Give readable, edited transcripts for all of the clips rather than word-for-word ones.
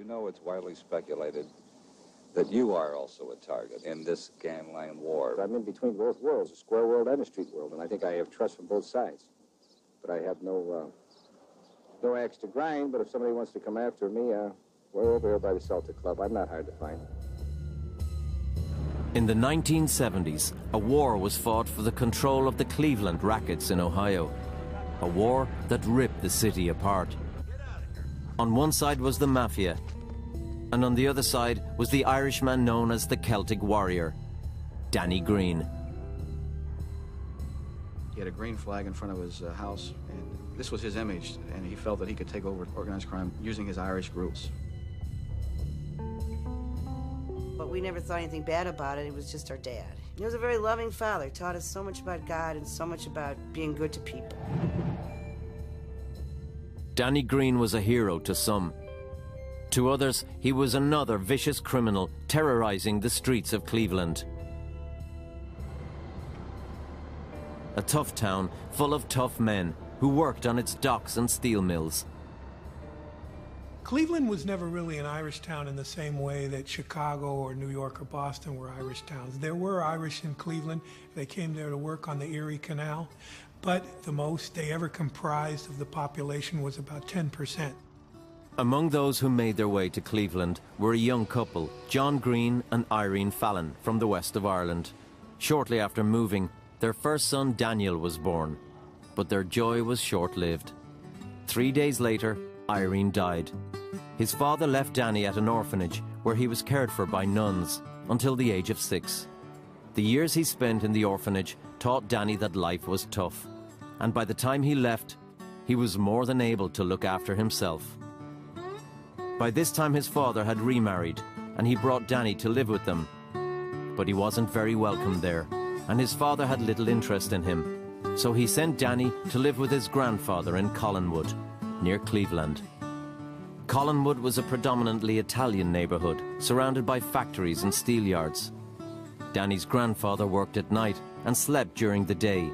know it's widely speculated that you are also a target in this gangland war. I'm in between both worlds, a square world and a street world, and I think I have trust from both sides. But I have no axe to grind, but if somebody wants to come after me, we're over here by the Celtic Club. I'm not hard to find. In the 1970s, a war was fought for the control of the Cleveland rackets in Ohio. A war that ripped the city apart. On one side was the mafia, and on the other side was the Irishman known as the Celtic Warrior, Danny Greene. He had a green flag in front of his house, and this was his image, and he felt that he could take over organized crime using his Irish roots. But we never thought anything bad about it. He was just our dad. He was a very loving father, taught us so much about God and so much about being good to people. Danny Greene was a hero to some. To others, he was another vicious criminal terrorizing the streets of Cleveland. A tough town full of tough men who worked on its docks and steel mills. Cleveland was never really an Irish town in the same way that Chicago or New York or Boston were Irish towns. There were Irish in Cleveland. They came there to work on the Erie Canal, but the most they ever comprised of the population was about 10%. Among those who made their way to Cleveland were a young couple, John Greene and Irene Fallon, from the west of Ireland. Shortly after moving, their first son Daniel was born, but their joy was short-lived. 3 days later, Irene died. His father left Danny at an orphanage where he was cared for by nuns until the age of 6. The years he spent in the orphanage taught Danny that life was tough, and by the time he left, he was more than able to look after himself. By this time his father had remarried, and he brought Danny to live with them. But he wasn't very welcome there, and his father had little interest in him, so he sent Danny to live with his grandfather in Collinwood, near Cleveland. Collinwood was a predominantly Italian neighborhood, surrounded by factories and steelyards. Danny's grandfather worked at night and slept during the day,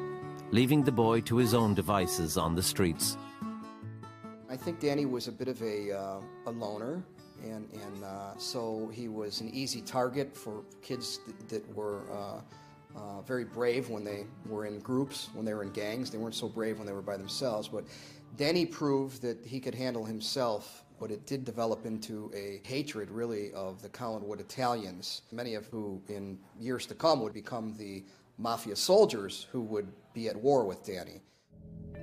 leaving the boy to his own devices on the streets. I think Danny was a bit of a loner, and so he was an easy target for kids that were very brave when they were in groups, when they were in gangs. They weren't so brave when they were by themselves, but Danny proved that he could handle himself, but it did develop into a hatred, really, of the Collinwood Italians, many of who, in years to come, would become the mafia soldiers who would be at war with Danny.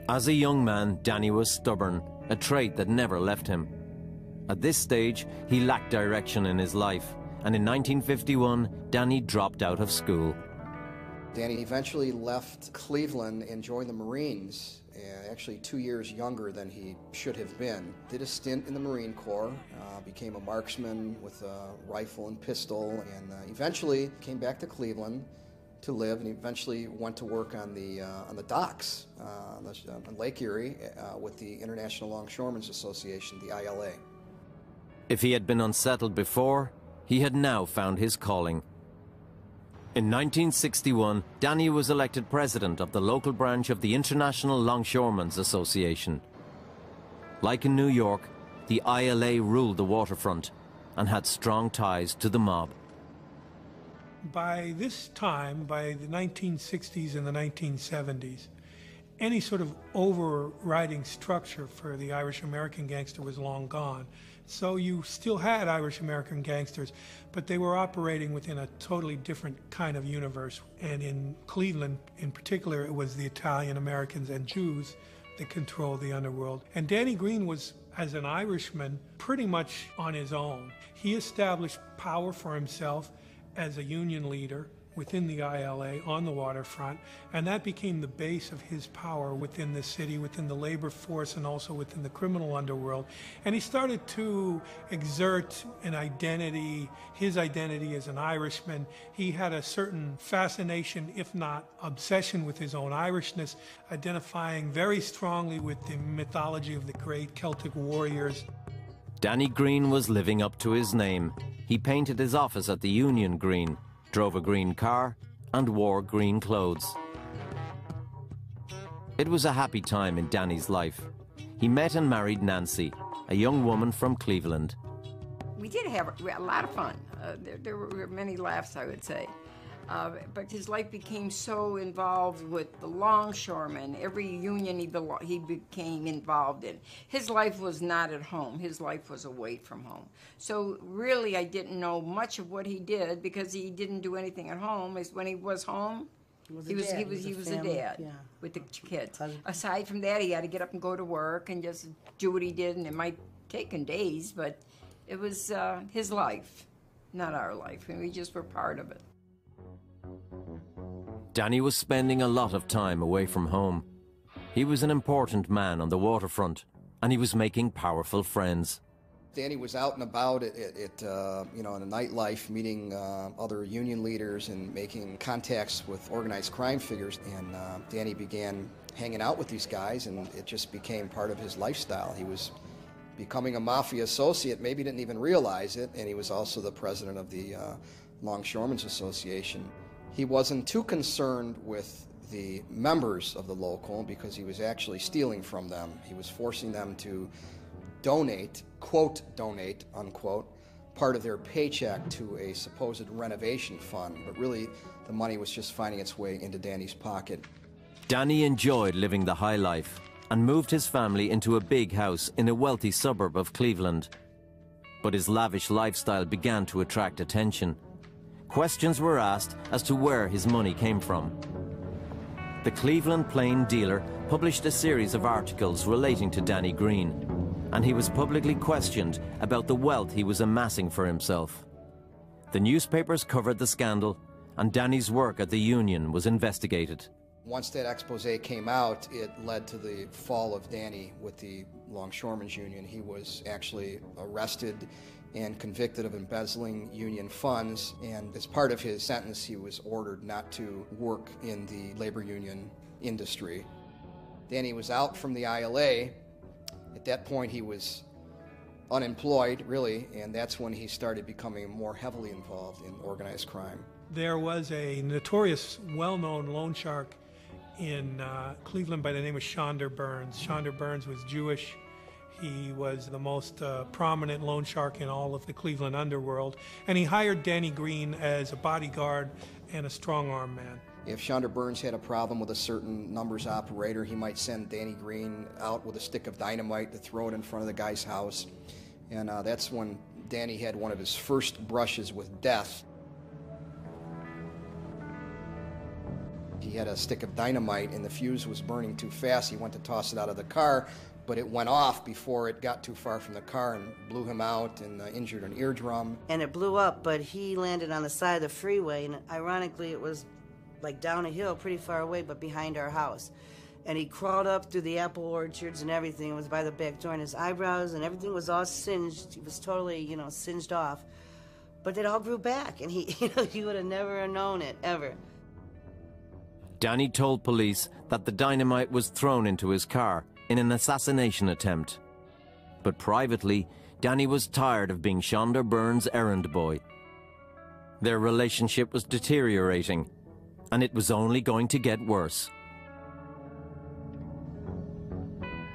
As a young man, Danny was stubborn, a trait that never left him. At this stage, he lacked direction in his life, and in 1951, Danny dropped out of school. Danny eventually left Cleveland and joined the Marines, actually 2 years younger than he should have been. Did a stint in the Marine Corps, became a marksman with a rifle and pistol, and eventually came back to Cleveland to live, and eventually went to work on the docks on Lake Erie with the International Longshoremen's Association, the ILA. If he had been unsettled before, he had now found his calling. In 1961, Danny was elected president of the local branch of the International Longshoremen's Association. Like in New York, the ILA ruled the waterfront and had strong ties to the mob. By this time, by the 1960s and the 1970s, any sort of overriding structure for the Irish-American gangster was long gone. So you still had Irish-American gangsters, but they were operating within a totally different kind of universe. And in Cleveland, in particular, it was the Italian-Americans and Jews that controlled the underworld. And Danny Greene was, as an Irishman, pretty much on his own. He established power for himself as a union leader within the ILA on the waterfront, and that became the base of his power within the city, within the labor force, and also within the criminal underworld. And he started to exert an identity, his identity as an Irishman. He had a certain fascination, if not obsession, with his own Irishness, identifying very strongly with the mythology of the great Celtic warriors. Danny Greene was living up to his name. He painted his office at the Union green, drove a green car, and wore green clothes. It was a happy time in Danny's life. He met and married Nancy, a young woman from Cleveland. We did have a lot of fun. There were many laughs, I would say. But his life became so involved with the longshoremen. Every union he became involved in. His life was not at home. His life was away from home. So really, I didn't know much of what he did because he didn't do anything at home. When he was home, he was a dad with the kids. Aside from that, he had to get up and go to work and just do what he did, and it might take him days, but it was his life, not our life, and we just were part of it. Danny was spending a lot of time away from home. He was an important man on the waterfront, and he was making powerful friends. Danny was out and about in the nightlife, meeting other union leaders and making contacts with organized crime figures. And Danny began hanging out with these guys, and it just became part of his lifestyle. He was becoming a mafia associate, maybe didn't even realize it, and he was also the president of the Longshoremen's Association. He wasn't too concerned with the members of the local because he was actually stealing from them. He was forcing them to donate, quote, donate, unquote, part of their paycheck to a supposed renovation fund, but really the money was just finding its way into Danny's pocket. Danny enjoyed living the high life and moved his family into a big house in a wealthy suburb of Cleveland. But his lavish lifestyle began to attract attention. Questions were asked as to where his money came from. The Cleveland Plain Dealer published a series of articles relating to Danny Greene, and he was publicly questioned about the wealth he was amassing for himself. The newspapers covered the scandal, and Danny's work at the union was investigated. Once that expose came out, it led to the fall of Danny with the Longshoremen's Union. He was actually arrested and convicted of embezzling union funds, and as part of his sentence, he was ordered not to work in the labor union industry. Danny was out from the ILA. At that point, he was unemployed, really, and that's when he started becoming more heavily involved in organized crime. There was a notorious, well-known loan shark in Cleveland by the name of Shonder Burns. Shonder Burns was Jewish. He was the most prominent loan shark in all of the Cleveland underworld, and he hired Danny Greene as a bodyguard and a strong-arm man. If Shonder Burns had a problem with a certain numbers operator, he might send Danny Greene out with a stick of dynamite to throw it in front of the guy's house. And that's when Danny had one of his first brushes with death. He had a stick of dynamite and the fuse was burning too fast. He went to toss it out of the car, but it went off before it got too far from the car and blew him out and injured an eardrum. And it blew up, but he landed on the side of the freeway, and ironically it was like down a hill pretty far away, but behind our house. And he crawled up through the apple orchards and everything. It was by the back door, and his eyebrows and everything was all singed. He was totally, singed off. But it all grew back, and he would have never known it, ever. Danny told police that the dynamite was thrown into his car in an assassination attempt. But privately, Danny was tired of being Shonder Burns' errand boy. Their relationship was deteriorating, and it was only going to get worse.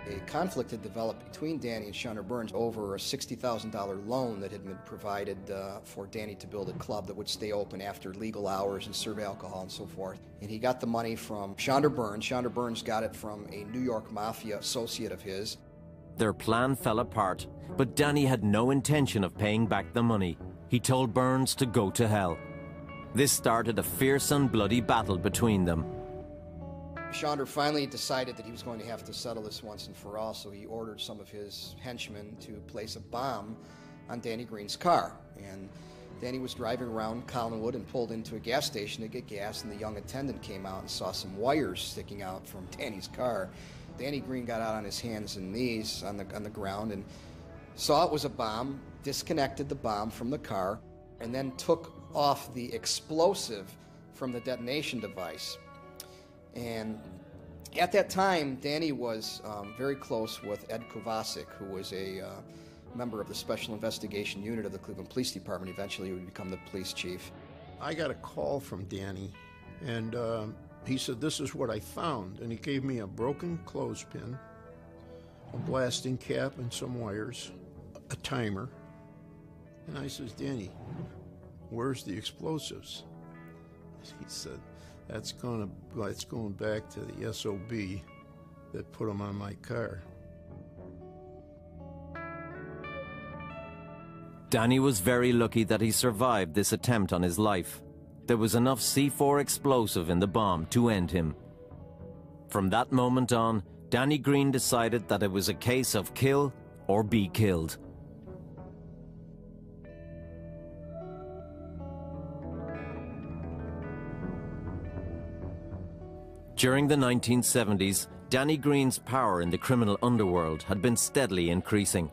A conflict had developed between Danny and Shonder Burns over a $60,000 loan that had been provided for Danny to build a club that would stay open after legal hours and serve alcohol and so forth. And he got the money from Shonder Burns. Shonder Burns got it from a New York Mafia associate of his. Their plan fell apart, but Danny had no intention of paying back the money. He told Burns to go to hell. This started a fierce and bloody battle between them. Shonder finally decided that he was going to have to settle this once and for all, so he ordered some of his henchmen to place a bomb on Danny Greene's car. And Danny was driving around Collinwood and pulled into a gas station to get gas, and the young attendant came out and saw some wires sticking out from Danny's car. Danny Greene got out on his hands and knees on the ground and saw it was a bomb, disconnected the bomb from the car, and then took off the explosive from the detonation device. And at that time, Danny was very close with Ed Kovacic, who was a member of the Special Investigation Unit of the Cleveland Police Department. Eventually, he would become the police chief. I got a call from Danny, and he said, "This is what I found." And he gave me a broken clothespin, a blasting cap and some wires, a timer, And I says, Danny, where's the explosives? He said, that's going back to the SOB that put them on my car. Danny was very lucky that he survived this attempt on his life. There was enough C4 explosive in the bomb to end him. From that moment on, Danny Greene decided that it was a case of kill or be killed. During the 1970s, Danny Greene's power in the criminal underworld had been steadily increasing.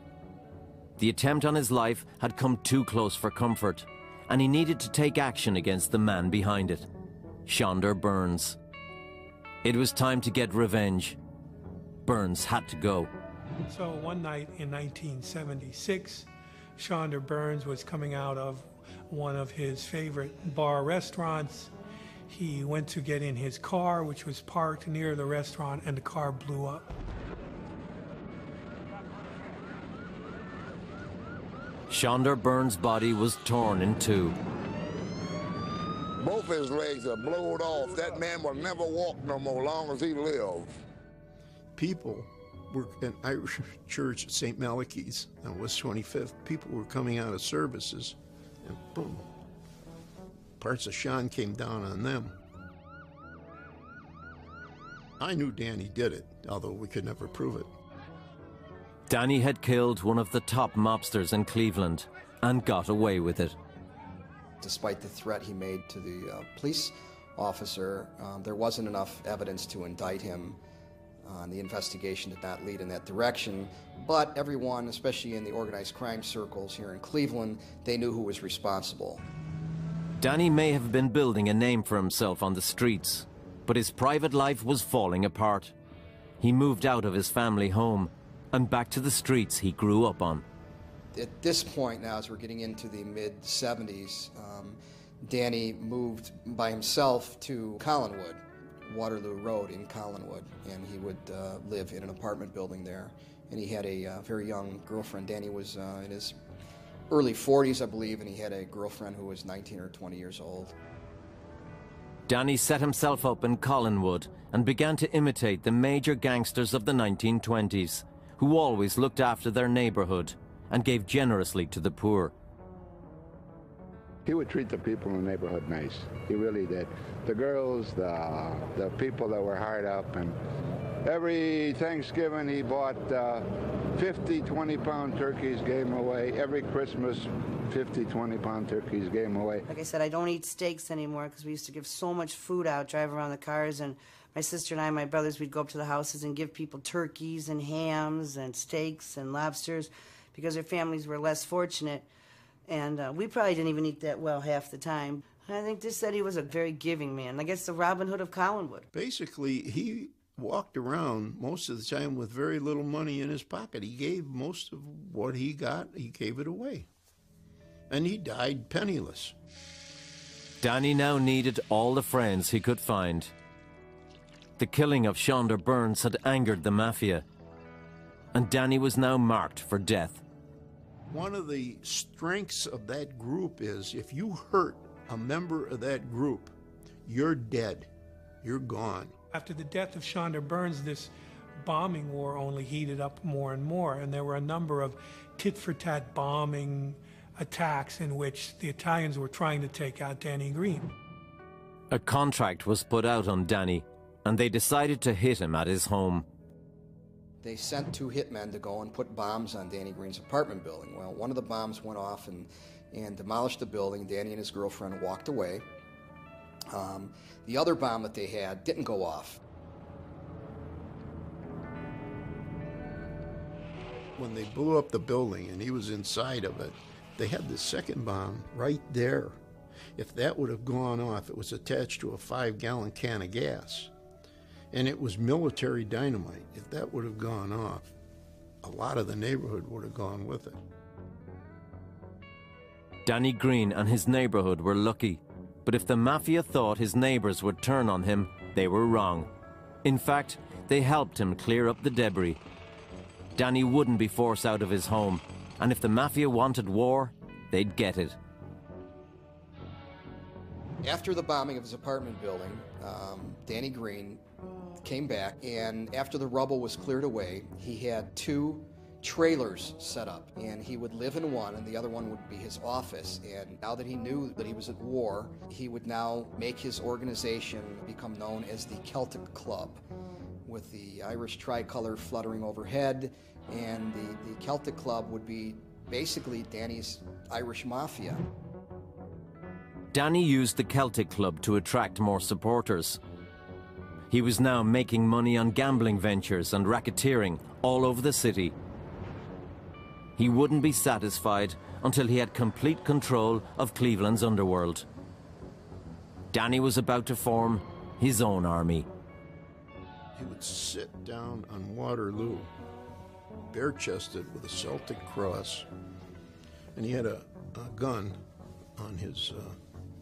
The attempt on his life had come too close for comfort, and he needed to take action against the man behind it, Shonder Burns. It was time to get revenge. Burns had to go. So one night in 1976, Shonder Burns was coming out of one of his favorite bar restaurants. He went to get in his car, which was parked near the restaurant, and the car blew up. Shonder Burns' body was torn in two. Both his legs are blowed off. That man will never walk no more long as he lives. People were in Irish church at St. Malachy's on West 25th. People were coming out of services, and boom, parts of Sean came down on them. I knew Danny did it, although we could never prove it. Danny had killed one of the top mobsters in Cleveland and got away with it. Despite the threat he made to the police officer, there wasn't enough evidence to indict him. The investigation did not lead in that direction, but everyone, especially in the organized crime circles here in Cleveland, they knew who was responsible. Danny may have been building a name for himself on the streets, but his private life was falling apart. He moved out of his family home and back to the streets he grew up on. At this point now, as we're getting into the mid-70s, Danny moved by himself to Collinwood, Waterloo Road in Collinwood, and he would live in an apartment building there. And he had a very young girlfriend. Danny was in his early 40s, I believe, and he had a girlfriend who was 19 or 20 years old. Danny set himself up in Collinwood and began to imitate the major gangsters of the 1920s, who always looked after their neighborhood and gave generously to the poor. He would treat the people in the neighborhood nice. He really did. The girls, the people that were hard up, and every Thanksgiving he bought 50 20-pound turkeys, gave them away. Every Christmas, 50 20-pound turkeys, gave them away. Like I said, I don't eat steaks anymore because we used to give so much food out, drive around the cars, and my sister and I, my brothers, we'd go up to the houses and give people turkeys and hams and steaks and lobsters because their families were less fortunate. And we probably didn't even eat that well half the time. I think this said he was a very giving man. I guess the Robin Hood of Collinwood. Basically, he walked around most of the time with very little money in his pocket. He gave most of what he got, he gave it away. And he died penniless. Danny now needed all the friends he could find. The killing of Shonder Burns had angered the mafia, and Danny was now marked for death. One of the strengths of that group is if you hurt a member of that group, you're dead. You're gone. After the death of Shonder Burns, this bombing war only heated up more and more, and there were a number of tit-for-tat bombing attacks in which the Italians were trying to take out Danny Greene. A contract was put out on Danny, and they decided to hit him at his home. They sent 2 hitmen to go and put bombs on Danny Greene's apartment building. Well, one of the bombs went off and demolished the building. Danny and his girlfriend walked away. The other bomb that they had didn't go off. When they blew up the building and he was inside of it, they had the second bomb right there. If that would have gone off, it was attached to a 5-gallon can of gas. And it was military dynamite. If that would have gone off, a lot of the neighborhood would have gone with it. Danny Greene and his neighborhood were lucky, but if the mafia thought his neighbors would turn on him, they were wrong. In fact, they helped him clear up the debris. Danny wouldn't be forced out of his home, and if the mafia wanted war, they'd get it. After the bombing of his apartment building, Danny Greene came back, and after the rubble was cleared away, he had 2 trailers set up, and he would live in one, and the other one would be his office. And now that he knew that he was at war, he would now make his organization become known as the Celtic Club, with the Irish tricolor fluttering overhead, and the Celtic Club would be basically Danny's Irish mafia. Danny used the Celtic Club to attract more supporters. He was now making money on gambling ventures and racketeering all over the city. He wouldn't be satisfied until he had complete control of Cleveland's underworld. Danny was about to form his own army. He would sit down on Waterloo, bare-chested with a Celtic cross, and he had a gun on his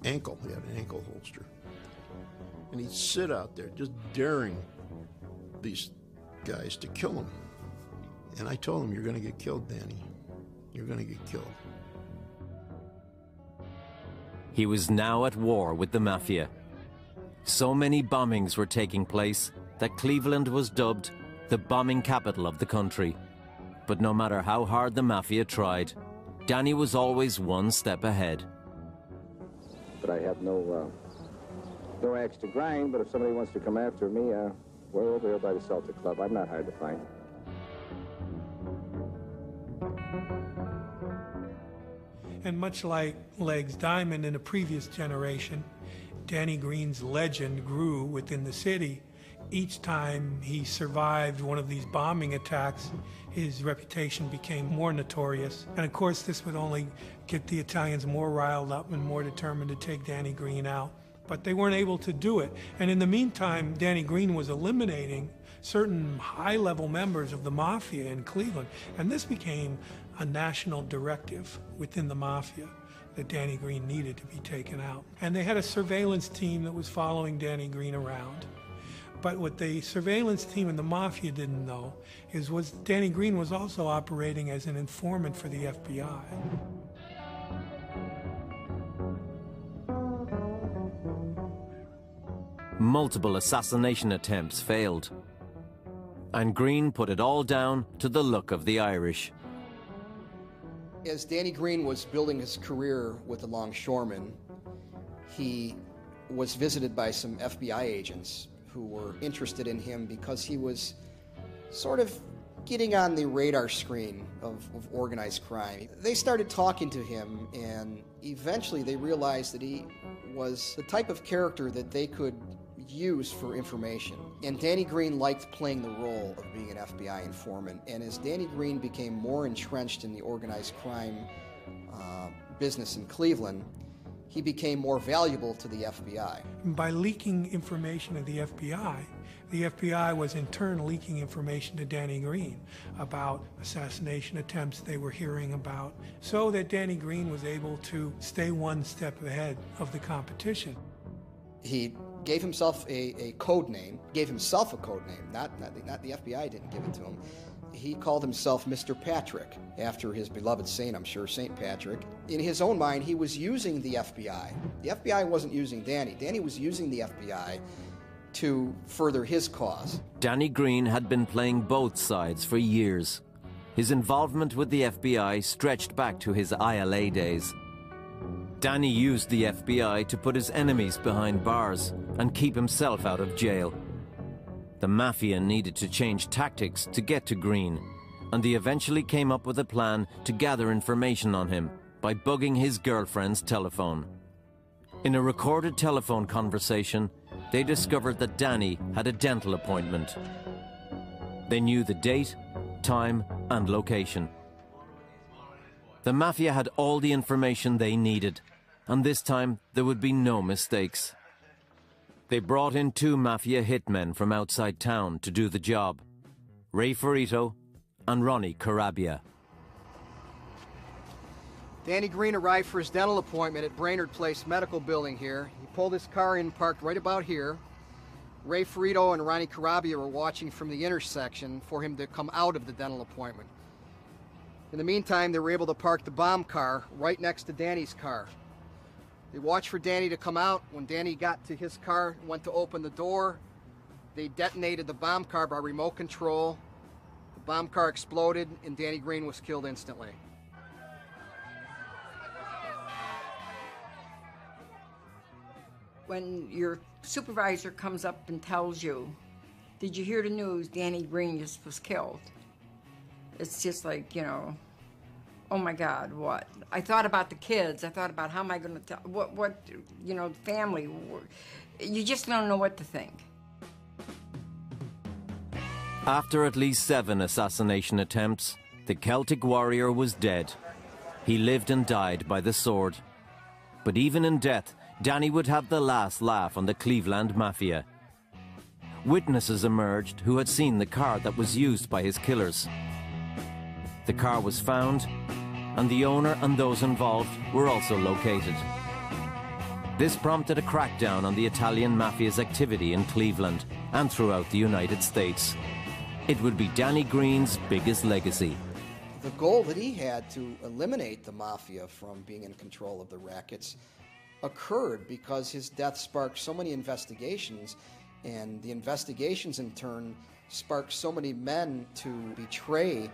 ankle. He had an ankle holster. And he'd sit out there just daring these guys to kill him. And I told him, "You're going to get killed, Danny. You're going to get killed." He was now at war with the mafia. So many bombings were taking place that Cleveland was dubbed the bombing capital of the country. But no matter how hard the mafia tried, Danny was always one step ahead. But I have no axe to grind, but if somebody wants to come after me, we're over here by the Celtic Club. I'm not hard to find. And much like Legs Diamond in a previous generation, Danny Greene's legend grew within the city. Each time he survived one of these bombing attacks, his reputation became more notorious. And of course, this would only get the Italians more riled up and more determined to take Danny Greene out. But they weren't able to do it. And in the meantime, Danny Greene was eliminating certain high-level members of the mafia in Cleveland. And this became a national directive within the mafia that Danny Greene needed to be taken out. And they had a surveillance team that was following Danny Greene around. But what the surveillance team and the mafia didn't know was Danny Greene was also operating as an informant for the FBI. Multiple assassination attempts failed. And Greene put it all down to the luck of the Irish. As Danny Greene was building his career with the longshoremen, he was visited by some FBI agents who were interested in him because he was sort of getting on the radar screen of organized crime. They started talking to him, and eventually they realized that he was the type of character that they could use for information. And Danny Greene liked playing the role of being an FBI informant. And as Danny Greene became more entrenched in the organized crime business in Cleveland, he became more valuable to the FBI. By leaking information to the FBI was in turn leaking information to Danny Greene about assassination attempts they were hearing about, so that Danny Greene was able to stay one step ahead of the competition. He gave himself a code name, not the FBI didn't give it to him. He called himself Mr. Patrick, after his beloved saint, I'm sure, St. Patrick. In his own mind, he was using the FBI. The FBI wasn't using Danny. Danny was using the FBI to further his cause. Danny Greene had been playing both sides for years. His involvement with the FBI stretched back to his ILA days. Danny used the FBI to put his enemies behind bars and keep himself out of jail. The mafia needed to change tactics to get to Greene, and they eventually came up with a plan to gather information on him by bugging his girlfriend's telephone. In a recorded telephone conversation, they discovered that Danny had a dental appointment. They knew the date, time, and location. The mafia had all the information they needed, and this time there would be no mistakes. They brought in 2 mafia hitmen from outside town to do the job, Ray Ferrito and Ronnie Carabia. Danny Greene arrived for his dental appointment at Brainerd Place Medical Building here. He pulled his car in, parked right about here. Ray Ferrito and Ronnie Carabia were watching from the intersection for him to come out of the dental appointment. In the meantime, they were able to park the bomb car right next to Danny's car. They watched for Danny to come out. When Danny got to his car, went to open the door, they detonated the bomb car by remote control. The bomb car exploded, and Danny Greene was killed instantly. When your supervisor comes up and tells you, did you hear the news, Danny Greene just was killed? It's just like, you know, oh my God, what? I thought about the kids. I thought about how am I going to tell, what, you know, family. You just don't know what to think. After at least 7 assassination attempts, the Celtic warrior was dead. He lived and died by the sword. But even in death, Danny would have the last laugh on the Cleveland Mafia. Witnesses emerged who had seen the car that was used by his killers. The car was found, and the owner and those involved were also located. This prompted a crackdown on the Italian Mafia's activity in Cleveland and throughout the United States. It would be Danny Greene's biggest legacy. The goal that he had to eliminate the Mafia from being in control of the rackets occurred because his death sparked so many investigations, and the investigations in turn sparked so many men to betray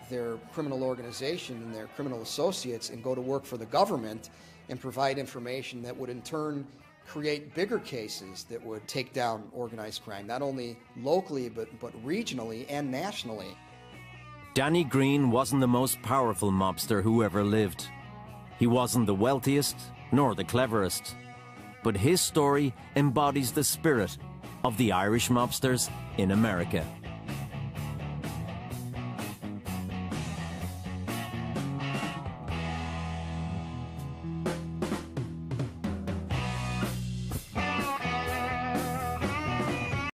their criminal organization and their criminal associates and go to work for the government and provide information that would in turn create bigger cases that would take down organized crime, not only locally but regionally and nationally. Danny Greene wasn't the most powerful mobster who ever lived. He wasn't the wealthiest nor the cleverest. But his story embodies the spirit of the Irish mobsters in America.